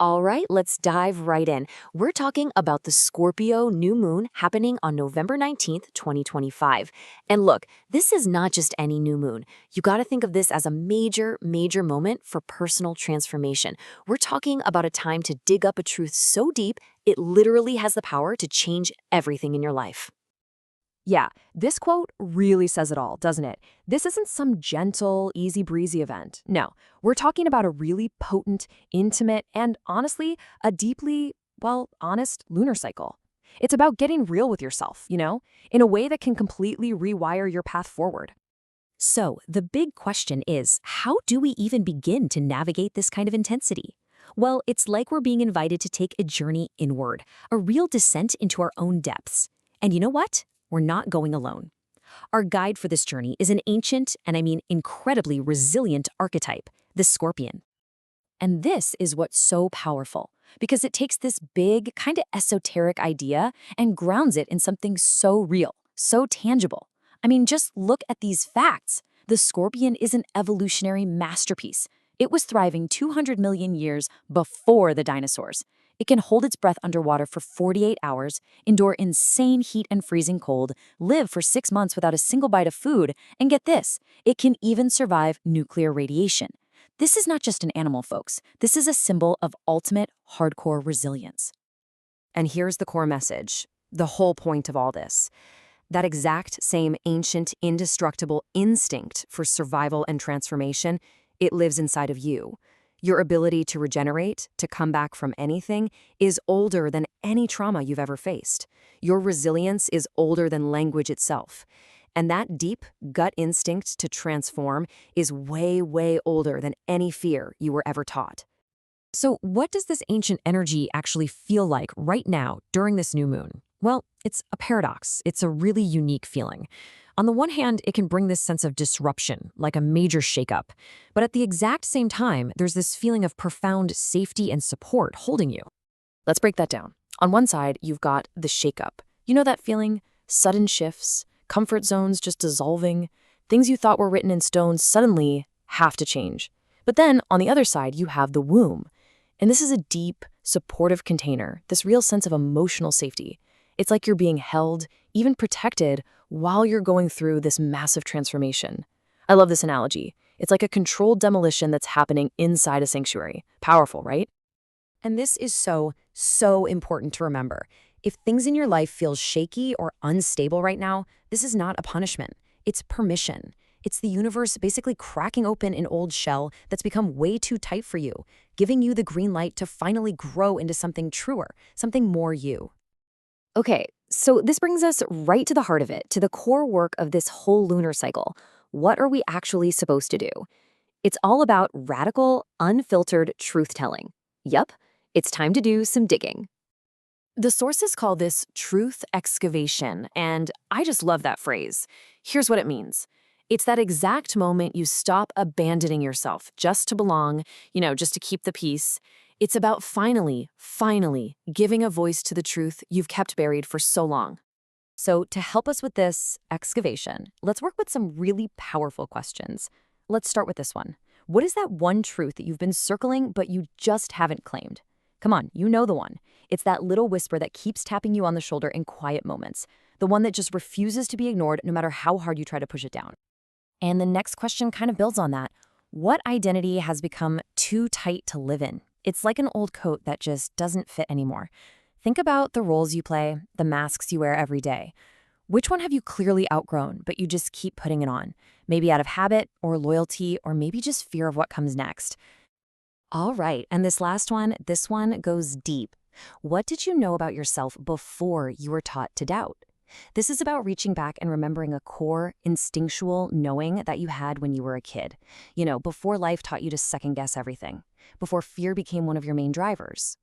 All right, let's dive right in. We're talking about the Scorpio new moon happening on November 19th, 2025. And look, this is not just any new moon. You got to think of this as a major, major moment for personal transformation. We're talking about a time to dig up a truth so deep, it literally has the power to change everything in your life. Yeah, this quote really says it all, doesn't it? This isn't some gentle, easy breezy event. No, we're talking about a really potent, intimate, and honestly, a deeply, well, honest lunar cycle. It's about getting real with yourself, in a way that can completely rewire your path forward. So, the big question is, how do we even begin to navigate this kind of intensity? Well, it's like we're being invited to take a journey inward, a real descent into our own depths. And you know what? We're not going alone. Our guide for this journey is an ancient, and I mean incredibly resilient archetype, the scorpion. And this is what's so powerful, because it takes this big, kind of esoteric idea and grounds it in something so real, so tangible. I mean, just look at these facts. The scorpion is an evolutionary masterpiece. It was thriving 200 million years before the dinosaurs. It can hold its breath underwater for 48 hours, endure insane heat and freezing cold, live for 6 months without a single bite of food, and get this, it can even survive nuclear radiation. This is not just an animal, folks. This is a symbol of ultimate hardcore resilience. And here's the core message, the whole point of all this. That exact same ancient, indestructible instinct for survival and transformation, it lives inside of you. Your ability to regenerate, to come back from anything, is older than any trauma you've ever faced. Your resilience is older than language itself. And that deep gut instinct to transform is way, way older than any fear you were ever taught. So, what does this ancient energy actually feel like right now during this new moon? Well, it's a paradox. It's a really unique feeling. On the one hand, it can bring this sense of disruption, like a major shakeup. But at the exact same time, there's this feeling of profound safety and support holding you. Let's break that down. On one side, you've got the shakeup. You know that feeling? Sudden shifts, comfort zones just dissolving, things you thought were written in stone suddenly have to change. But then, on the other side, you have the womb. And this is a deep, supportive container, this real sense of emotional safety. It's like you're being held, even protected, while you're going through this massive transformation. I love this analogy. It's like a controlled demolition that's happening inside a sanctuary. Powerful, right? And this is so, so important to remember. If things in your life feel shaky or unstable right now, this is not a punishment. It's permission. It's the universe basically cracking open an old shell that's become way too tight for you, giving you the green light to finally grow into something truer, something more you. Okay, so this brings us right to the heart of it, to the core work of this whole lunar cycle. What are we actually supposed to do? It's all about radical, unfiltered truth-telling. Yup, it's time to do some digging. The sources call this truth excavation, and I just love that phrase. Here's what it means. It's that exact moment you stop abandoning yourself just to belong, just to keep the peace. It's about finally giving a voice to the truth you've kept buried for so long. So to help us with this excavation, let's work with some really powerful questions. Let's start with this one. What is that one truth that you've been circling but you just haven't claimed? Come on, you know the one. It's that little whisper that keeps tapping you on the shoulder in quiet moments. The one that just refuses to be ignored no matter how hard you try to push it down. And the next question kind of builds on that. What identity has become too tight to live in? It's like an old coat that just doesn't fit anymore. Think about the roles you play, the masks you wear every day. Which one have you clearly outgrown, but you just keep putting it on? Maybe out of habit or loyalty, or maybe just fear of what comes next. All right, and this one goes deep. What did you know about yourself before you were taught to doubt? This is about reaching back and remembering a core, instinctual knowing that you had when you were a kid. Before life taught you to second-guess everything. Before fear became one of your main drivers.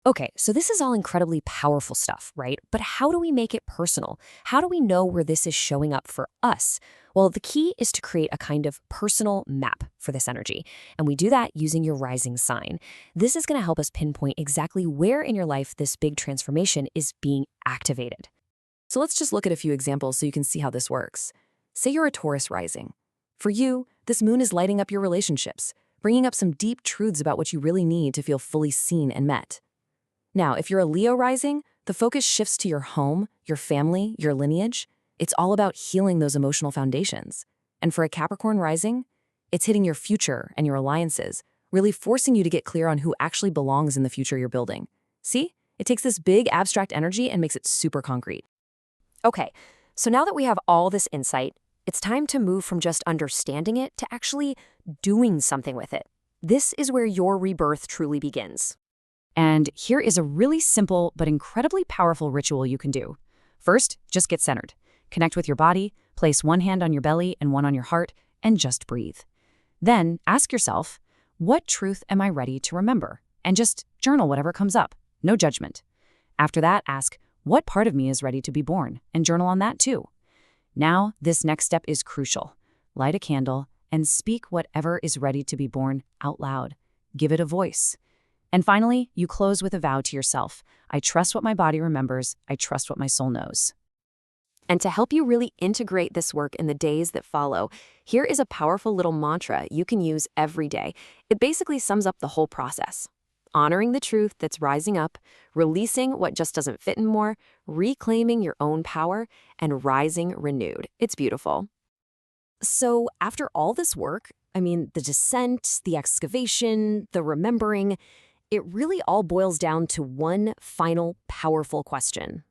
Okay, so this is all incredibly powerful stuff, right? But how do we make it personal? How do we know where this is showing up for us? Well, the key is to create a kind of personal map for this energy. And we do that using your rising sign. This is going to help us pinpoint exactly where in your life this big transformation is being activated. So let's just look at a few examples so you can see how this works. Say you're a Taurus rising. For you, this moon is lighting up your relationships, bringing up some deep truths about what you really need to feel fully seen and met. Now, if you're a Leo rising, the focus shifts to your home, your family, your lineage. It's all about healing those emotional foundations. And for a Capricorn rising, it's hitting your future and your alliances, really forcing you to get clear on who actually belongs in the future you're building. See? It takes this big abstract energy and makes it super concrete. Okay, so now that we have all this insight, it's time to move from just understanding it to actually doing something with it. This is where your rebirth truly begins. And here is a really simple but incredibly powerful ritual you can do. First, just get centered. Connect with your body, place one hand on your belly and one on your heart, and just breathe. Then ask yourself, what truth am I ready to remember? And just journal whatever comes up. No judgment. After that, ask, what part of me is ready to be born? And journal on that too. Now, this next step is crucial. Light a candle and speak whatever is ready to be born out loud. Give it a voice. And finally, you close with a vow to yourself. I trust what my body remembers. I trust what my soul knows. And to help you really integrate this work in the days that follow, here is a powerful little mantra you can use every day. It basically sums up the whole process. Honoring the truth that's rising up, releasing what just doesn't fit anymore, reclaiming your own power, and rising renewed. It's beautiful. So after all this work, the descent, the excavation, the remembering, it really all boils down to one final powerful question.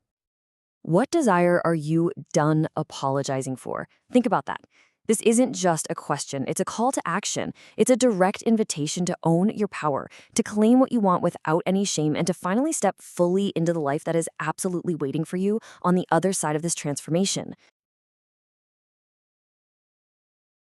What desire are you done apologizing for? Think about that. This isn't just a question, it's a call to action. It's a direct invitation to own your power, to claim what you want without any shame, and to finally step fully into the life that is absolutely waiting for you on the other side of this transformation.